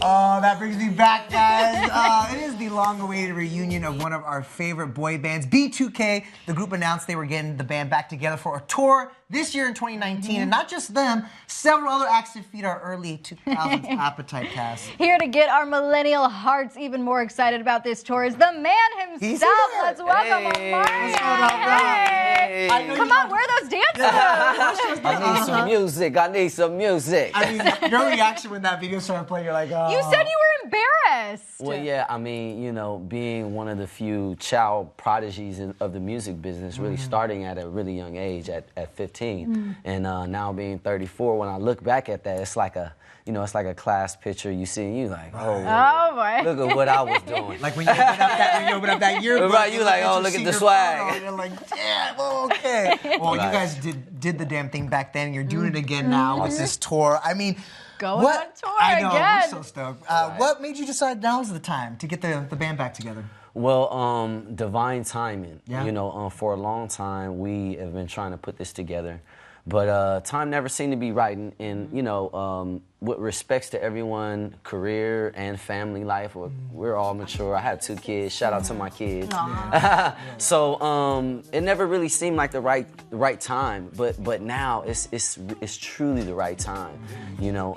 Oh, that brings me back, guys. It is the long-awaited reunion of one of our favorite boy bands, B2K. The group announced they were getting the band back together for a tour this year in 2019. And not just them, several other acts to feed our early 2000s appetite cast. Here to get our millennial hearts even more excited about this tour is the man himself. Let's welcome Omarion. Hey. Come on, where are those dancers? I need some music. I need some music. I mean, your reaction when that video started playing, you're like, oh. You said you were embarrassed. Well, yeah, I mean, you know, being one of the few child prodigies of the music business, really starting at a really young age, at 15, and now being 34, when I look back at that, it's like a, you know, it's like a class picture you see, and you like, oh boy, look at what I was doing. Like when you open up that yearbook, right? You like, oh, look at the swag. Photo, you're like, damn, okay. Well, you guys did the damn thing back then. You're doing it again now with this tour. I mean, going on tour I know, again. we're so stoked. What made you decide now's the time to get the band back together? Well, divine timing. Yeah. You know, for a long time we have been trying to put this together, but time never seemed to be right. And you know, with respects to everyone, career and family life, we're all mature. I have 2 kids. Shout out to my kids. So it never really seemed like the right time, but now it's truly the right time. You know,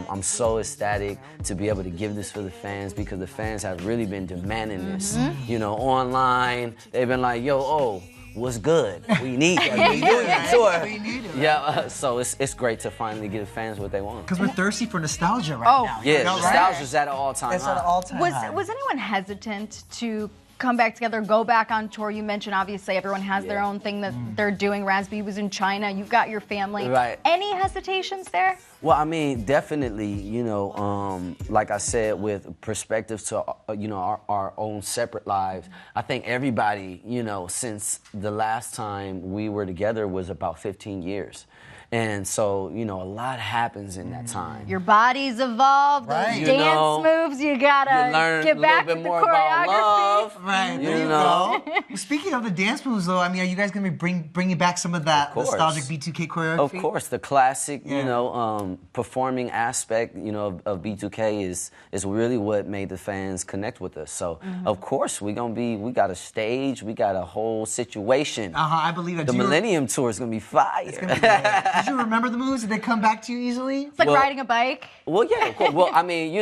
I'm so ecstatic to be able to give this for the fans, because the fans have really been demanding this. You know, online they've been like, yo, what's good? We need that. We need that tour. We need it. Yeah, so it's great to finally give fans what they want. Because we're thirsty for nostalgia right now. Yeah, you know, nostalgia's at an all-time high. It's at an all-time high. Was anyone hesitant to come back together, go back on tour? You mentioned obviously everyone has their own thing that they're doing. Rasby was in China. You've got your family. Right. Any hesitations there? Well, I mean, definitely, you know, like I said, with perspective to, you know, our own separate lives, I think everybody, you know, since the last time we were together was about 15 years. And so, you know, a lot happens in that time. Your body's evolved, those You dance know, moves, you gotta learn get back a little with bit the more about choreography. love. Right, there you know. go. Well, speaking of the dance moves, though, I mean, are you guys going to be bringing back some of that nostalgic B2K choreography? Of course, the classic, you know, performing aspect, you know, of B2K is really what made the fans connect with us. So, of course, we got a stage, we got a whole situation. I believe that. The Millennium Tour is gonna be fire. It's gonna be great. Did you remember the moves? Did they come back to you easily? It's like riding a bike. Well, yeah, of course. Well, I mean,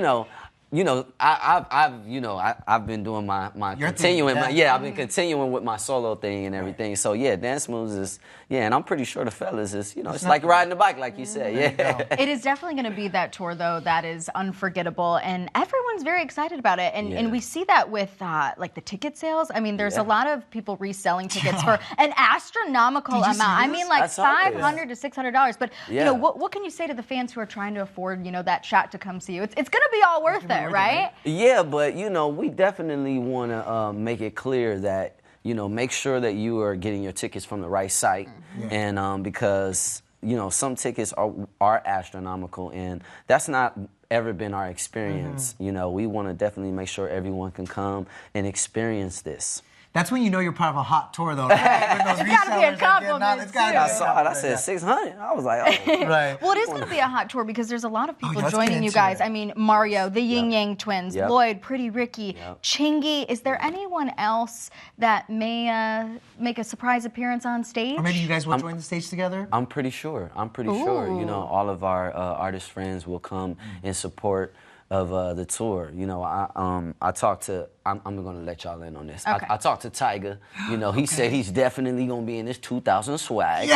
I've been doing my continuing. I've been continuing with my solo thing and everything. So yeah, dance moves is and I'm pretty sure the fellas is, you know, it's like riding a bike, like you said. Yeah. It is definitely going to be that tour though that is unforgettable, and everyone's very excited about it. And we see that with like the ticket sales. I mean, there's a lot of people reselling tickets for an astronomical amount. I mean, like $500 to $600. But you know, what can you say to the fans who are trying to afford, you know, that shot to come see you? It's going to be all worth it, right? Yeah, but you know, we definitely want to make it clear that, you know, make sure that you are getting your tickets from the right site, and because, you know, some tickets are astronomical, and that's not ever been our experience. You know, we want to definitely make sure everyone can come and experience this. That's when you know you're part of a hot tour, though. Right? When those It's gotta be a compliment, too. I saw it. I said 600. I was like, oh. Right. Well, it is going to be a hot tour because there's a lot of people joining you guys. I mean, Mario, the Yin Yang Twins, Lloyd, Pretty Ricky, Chingy. Is there anyone else that may make a surprise appearance on stage? Or maybe you guys will join the stage together? I'm pretty sure. You know, all of our artist friends will come in support of the tour. You know, I talked to, I'm going to let y'all in on this. Okay. I talked to Tiger. You know, he said he's definitely going to be in this 2000 swag.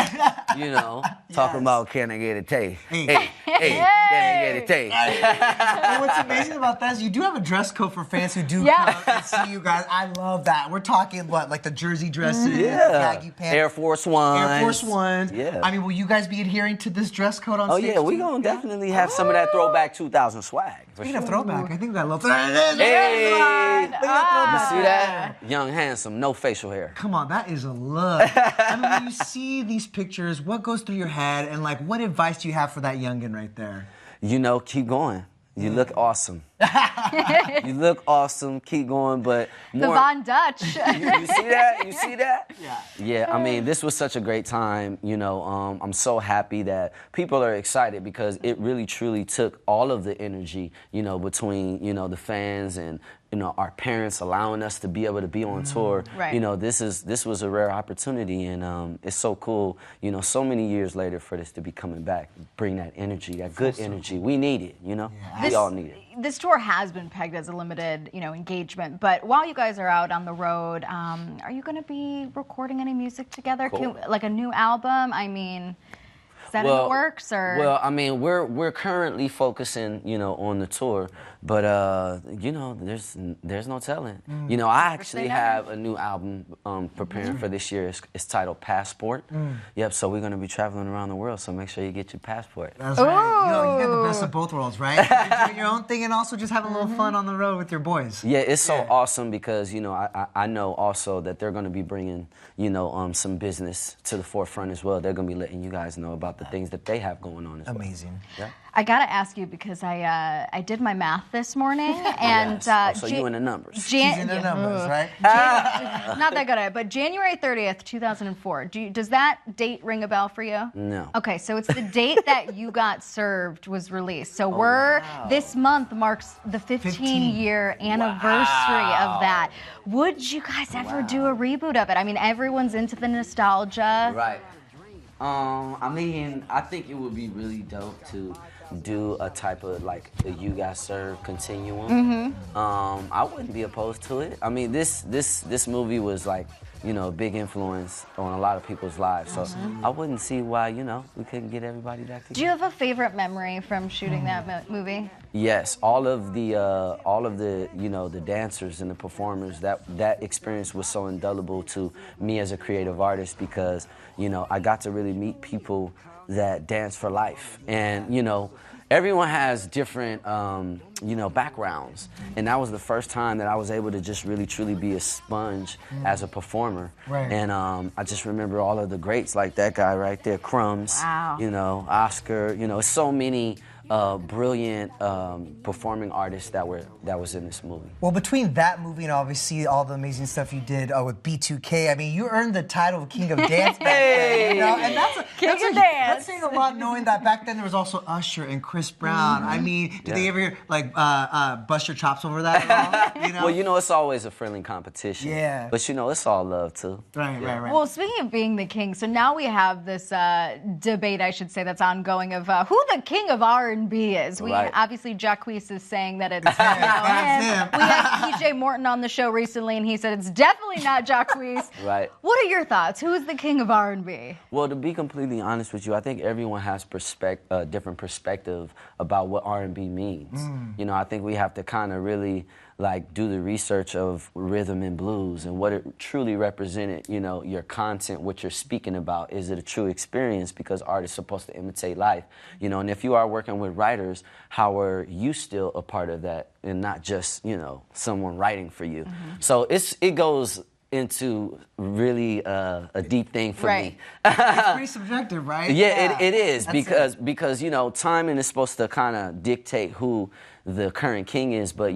You know, talking about can I get a taste? Hey, can I get a taste? And what's amazing about that is you do have a dress code for fans who do come and see you guys. I love that. We're talking, what, like the jersey dresses, baggy pants. Air Force Ones. Air Force Ones. Yeah. I mean, will you guys be adhering to this dress code on stage? Oh, yeah, we're going to definitely have some of that throwback 2000 swag. Speaking of throwback, I think that love. Hey! Hey! Look at that You throwback. see that? Young, handsome, no facial hair. Come on, that is a look. I mean, when you see these pictures, what goes through your head, and like, what advice do you have for that youngin right there? You know, keep going. You look awesome. You look awesome. Keep going, but more. The Von Dutch. You see that? You see that? Yeah. Yeah. I mean, this was such a great time. You know, I'm so happy that people are excited because it really, truly took all of the energy, you know, between the fans and our parents allowing us to be able to be on tour. Right. You know, this was a rare opportunity, and it's so cool. You know, so many years later for this to be coming back, bring that energy, that good energy. We need it. You know, we all need it. This tour has been pegged as a limited, engagement. But while you guys are out on the road, are you going to be recording any music together? Cool. Like a new album? I mean, is that in the works or? Well, I mean, we're currently focusing, on the tour, but there's no telling. You know, I actually have a new album preparing for this year. It's titled Passport. Yep. So we're gonna be traveling around the world. So make sure you get your passport. That's right. You got the best of both worlds, right? You're doing your own thing and also just having a little fun on the road with your boys. Yeah, it's so awesome because I know also that they're gonna be bringing some business to the forefront as well. They're gonna be letting you guys know about the things that they have going on as well. Amazing. Yeah. I gotta ask you because I did my math this morning and so you in the numbers. She's in the numbers, right? Not that good at it, but January 30th, 2004. Does that date ring a bell for you? No. Okay, so it's the date that You Got Served was released. So this month marks the 15-year anniversary of that. Would you guys ever do a reboot of it? I mean, everyone's into the nostalgia. Right. I mean, I think it would be really dope to do a type of like a You Got Served continuum. I wouldn't be opposed to it. I mean, this movie was like, a big influence on a lot of people's lives. So I wouldn't see why, we couldn't get everybody back together. Do you have a favorite memory from shooting that movie? Yes, all of the the dancers and the performers. That experience was so indelible to me as a creative artist because I got to really meet people that dance for life, and everyone has different backgrounds, and that was the first time that I was able to just really truly be a sponge as a performer. Right. And I just remember all of the greats like that guy right there, Crumbs. Wow. Oscar. So many brilliant performing artists that was in this movie. Well, between that movie and obviously all the amazing stuff you did with B2K, I mean, you earned the title of King of Dance back then. And that's saying a lot, knowing that back then there was also Usher and Chris Brown. I mean, did they ever bust your chops over that at all? Well, it's always a friendly competition. Yeah. But it's all love too. Right. Well, speaking of being the king, so now we have this debate, I should say, that's ongoing of who the king of R&B is. Obviously, Jacquees is saying that it's him. We had PJ Morton on the show recently, and he said it's definitely not Jacquees. Right. What are your thoughts? Who is the king of R&B? Well, to be completely honest with you, I think everyone has different perspective about what R&B means. I think we have to kind of really do the research of rhythm and blues and what it truly represented, your content, what you're speaking about. Is it a true experience? Because art is supposed to imitate life, and if you are working with writers, how are you still a part of that and not just, someone writing for you? So it goes into really a deep thing for me. It's pretty subjective, right? Yeah, it is because timing is supposed to kind of dictate who the current king is, but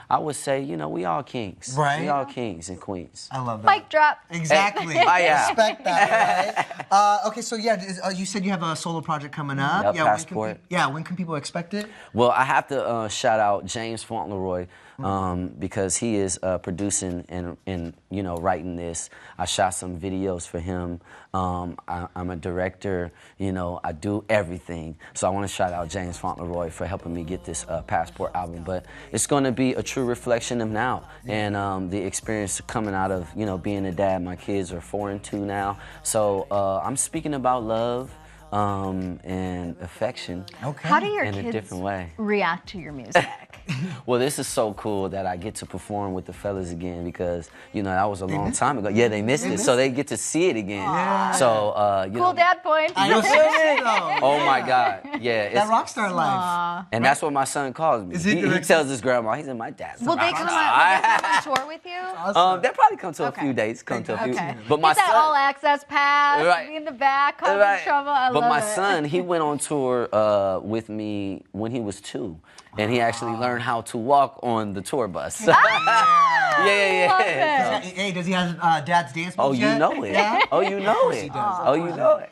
I would say we all kings, right? We all kings and queens. I love that. Mic drop. Exactly. Respect that, right? Okay, so you said you have a solo project coming up. Yep, Passport. When can people expect it? Well, I have to shout out James Fauntleroy because he is producing and writing this. I shot some videos for him. I'm a director. I do everything. So I want to shout out James Fauntleroy for helping me get this Passport album. But it's going to be a true reflection of now and the experience coming out of being a dad. My kids are 4 and 2 now. So I'm speaking about love. And affection. Okay. How do your in kids a different way react to your music? Well, this is so cool that I get to perform with the fellas again because that was a long time ago. Yeah, they missed it, so they get to see it again. Yeah. So cool dad point. I know. Oh my God, yeah, that rock star life. And that's what my son calls me. He tells his grandma, he said, "My dad's Will they come on tour with you? Awesome. They'll probably come to a few dates. But my Get that son, all access pass. Be in the back, causing trouble. I love But my it. son, he went on tour with me when he was 2. and he actually learned how to walk on the tour bus. Love Hey, does he have Dad's dance moves Oh, you yet? know it. Yeah? Oh, you know it. He does. Oh, you know it.